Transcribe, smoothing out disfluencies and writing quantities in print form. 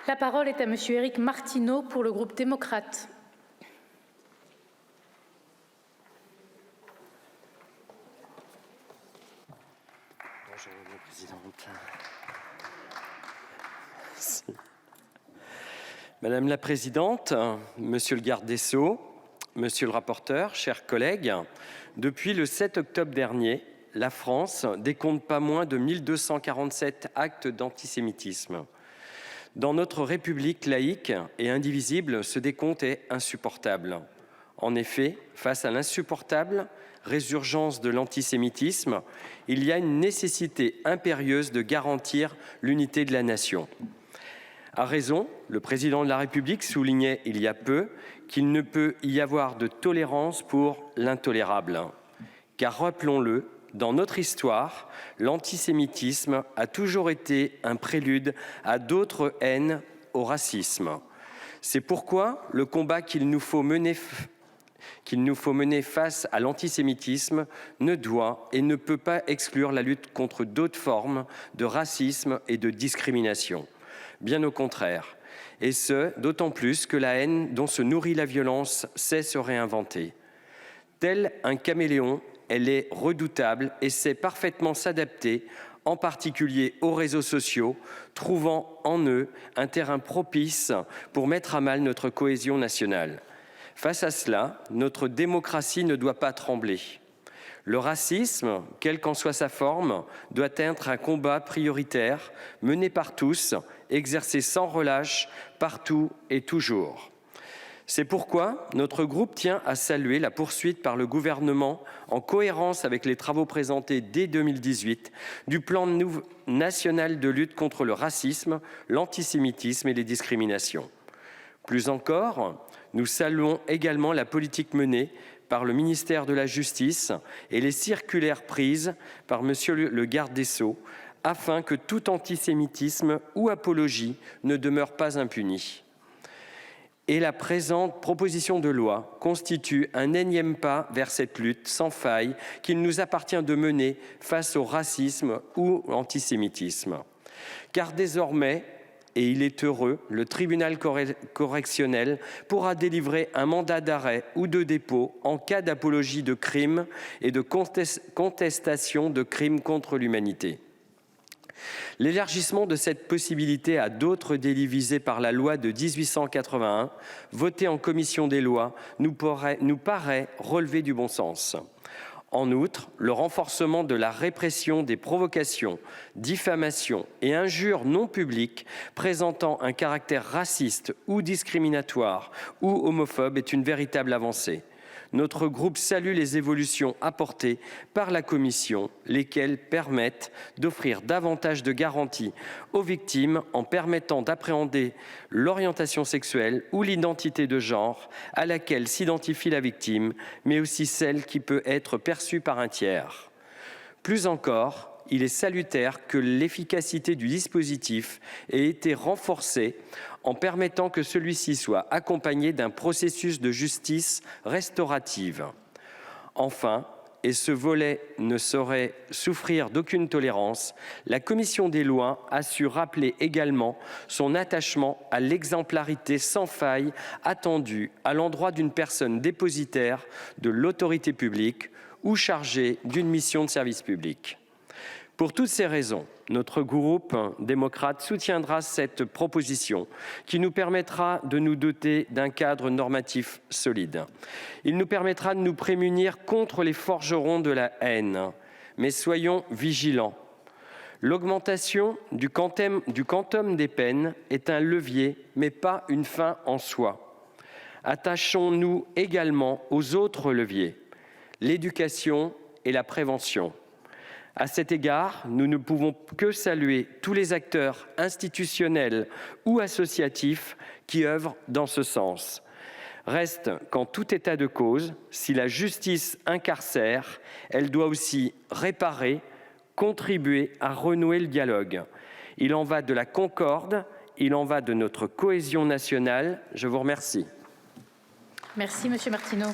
La parole est à Monsieur Éric Martineau pour le groupe démocrate. Bonjour, Madame la Présidente. Madame la Présidente, Monsieur le garde des Sceaux, Monsieur le rapporteur, chers collègues, depuis le 7 octobre dernier, la France décompte pas moins de 1247 actes d'antisémitisme. Dans notre République laïque et indivisible, ce décompte est insupportable. En effet, face à l'insupportable résurgence de l'antisémitisme, il y a une nécessité impérieuse de garantir l'unité de la nation. À raison, le président de la République soulignait il y a peu qu'il ne peut y avoir de tolérance pour l'intolérable. Car rappelons-le, dans notre histoire, l'antisémitisme a toujours été un prélude à d'autres haines, au racisme. C'est pourquoi le combat qu'il nous faut mener face à l'antisémitisme ne doit et ne peut pas exclure la lutte contre d'autres formes de racisme et de discrimination. Bien au contraire, et ce, d'autant plus que la haine dont se nourrit la violence sait se réinventer. Tel un caméléon, elle est redoutable et sait parfaitement s'adapter, en particulier aux réseaux sociaux, trouvant en eux un terrain propice pour mettre à mal notre cohésion nationale. Face à cela, notre démocratie ne doit pas trembler. Le racisme, quelle qu'en soit sa forme, doit être un combat prioritaire, mené par tous, exercé sans relâche, partout et toujours. C'est pourquoi notre groupe tient à saluer la poursuite par le gouvernement, en cohérence avec les travaux présentés dès 2018, du plan national de lutte contre le racisme, l'antisémitisme et les discriminations. Plus encore, nous saluons également la politique menée par le ministère de la Justice et les circulaires prises par Monsieur le garde des Sceaux, afin que tout antisémitisme ou apologie ne demeure pas impuni. Et la présente proposition de loi constitue un énième pas vers cette lutte sans faille qu'il nous appartient de mener face au racisme ou l'antisémitisme. Car désormais, et il est heureux, le tribunal correctionnel pourra délivrer un mandat d'arrêt ou de dépôt en cas d'apologie de crimes et de contestation de crimes contre l'humanité. L'élargissement de cette possibilité à d'autres délits visés par la loi de 1881, votée en commission des lois, nous paraît relever du bon sens. En outre, le renforcement de la répression des provocations, diffamations et injures non publiques présentant un caractère raciste ou discriminatoire ou homophobe est une véritable avancée. Notre groupe salue les évolutions apportées par la Commission, lesquelles permettent d'offrir davantage de garanties aux victimes en permettant d'appréhender l'orientation sexuelle ou l'identité de genre à laquelle s'identifie la victime, mais aussi celle qui peut être perçue par un tiers. Plus encore, il est salutaire que l'efficacité du dispositif ait été renforcée en permettant que celui-ci soit accompagné d'un processus de justice restaurative. Enfin, et ce volet ne saurait souffrir d'aucune tolérance, la Commission des lois a su rappeler également son attachement à l'exemplarité sans faille attendue à l'endroit d'une personne dépositaire de l'autorité publique ou chargée d'une mission de service public. Pour toutes ces raisons, notre groupe démocrate soutiendra cette proposition qui nous permettra de nous doter d'un cadre normatif solide. Il nous permettra de nous prémunir contre les forgerons de la haine. Mais soyons vigilants. L'augmentation du quantum des peines est un levier, mais pas une fin en soi. Attachons-nous également aux autres leviers, l'éducation et la prévention. À cet égard, nous ne pouvons que saluer tous les acteurs institutionnels ou associatifs qui œuvrent dans ce sens. Reste qu'en tout état de cause, si la justice incarcère, elle doit aussi réparer, contribuer à renouer le dialogue. Il en va de la concorde, il en va de notre cohésion nationale. Je vous remercie. Merci, Monsieur Martineau.